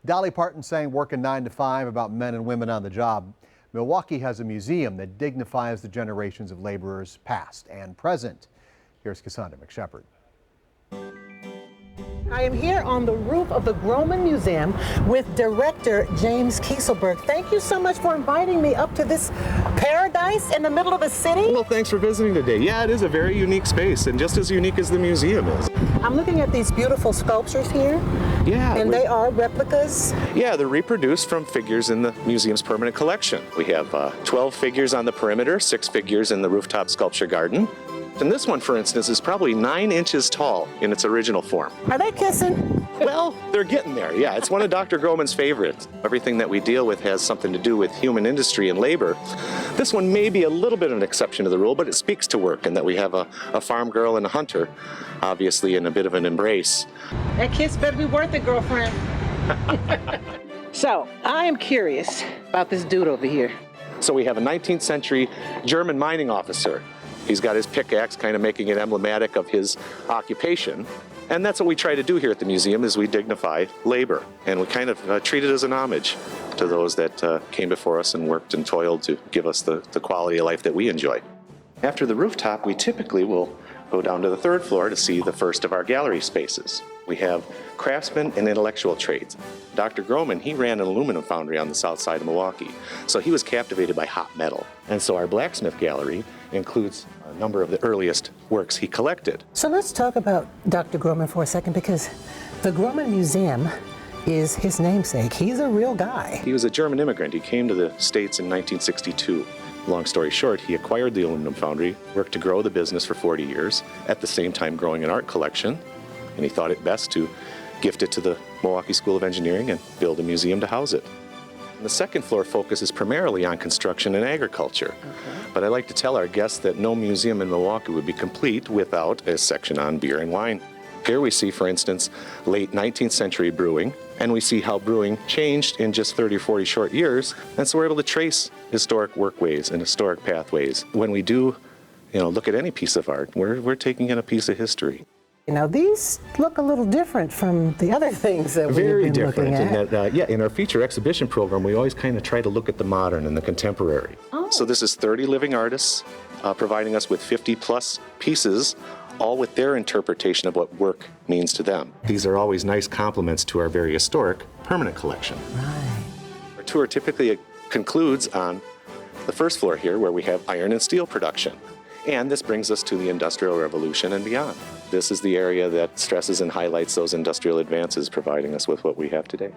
Dolly Parton sang "Working 9 to 5" about men and women on the job. Milwaukee has a museum that dignifies the generations of laborers past and present. Here's Cassandra McShepard. I am here on the roof of the Grohmann Museum with director James Kieselberg. Thank you so much for inviting me up to this paradise in the middle of the city. Well, thanks for visiting today. Yeah, it is a very unique space, and just as unique as the museum is. I'm looking at these beautiful sculptures here. Yeah. And they are replicas? Yeah, they're reproduced from figures in the museum's permanent collection. We have 12 figures on the perimeter, 6 figures in the rooftop sculpture garden. And this one, for instance, is probably 9 inches tall in its original form. Are they kissing? Well, they're getting there, yeah. It's one of Dr. Grohmann's favorites. Everything that we deal with has something to do with human industry and labor. This one may be a little bit of an exception to the rule, but it speaks to work and that we have a farm girl and a hunter, obviously in a bit of an embrace. That kiss better be worth it, girlfriend. So, I am curious about this dude over here. So we have a 19th century German mining officer. He's got his pickaxe, kind of making it emblematic of his occupation. And that's what we try to do here at the museum, is we dignify labor. And we kind of treat it as an homage to those that came before us and worked and toiled to give us the quality of life that we enjoy. After the rooftop, we typically will go down to the 3rd floor to see the first of our gallery spaces. We have craftsmen and intellectual trades. Dr. Grohmann, he ran an aluminum foundry on the south side of Milwaukee, so he was captivated by hot metal. And so our blacksmith gallery includes a number of the earliest works he collected. So let's talk about Dr. Grohmann for a second, because the Grohmann Museum is his namesake. He's a real guy. He was a German immigrant. He came to the States in 1962. Long story short, he acquired the aluminum foundry, worked to grow the business for 40 years, at the same time growing an art collection, and he thought it best to gift it to the Milwaukee School of Engineering and build a museum to house it. And the 2nd floor focuses primarily on construction and agriculture. But I like to tell our guests that no museum in Milwaukee would be complete without a section on beer and wine. Here we see, for instance, late 19th century brewing, and we see how brewing changed in just 30 or 40 short years, and so we're able to trace historic workways and historic pathways. When we do, look at any piece of art, we're taking in a piece of history. Now, these look a little different from the other things that we've been looking at. Very different. In our feature exhibition program, we always kind of try to look at the modern and the contemporary. Oh. So this is 30 living artists providing us with 50-plus pieces, all with their interpretation of what work means to them. These are always nice complements to our very historic permanent collection. Right. Our tour typically concludes on the 1st floor here, where we have iron and steel production. And this brings us to the Industrial Revolution and beyond. This is the area that stresses and highlights those industrial advances, providing us with what we have today.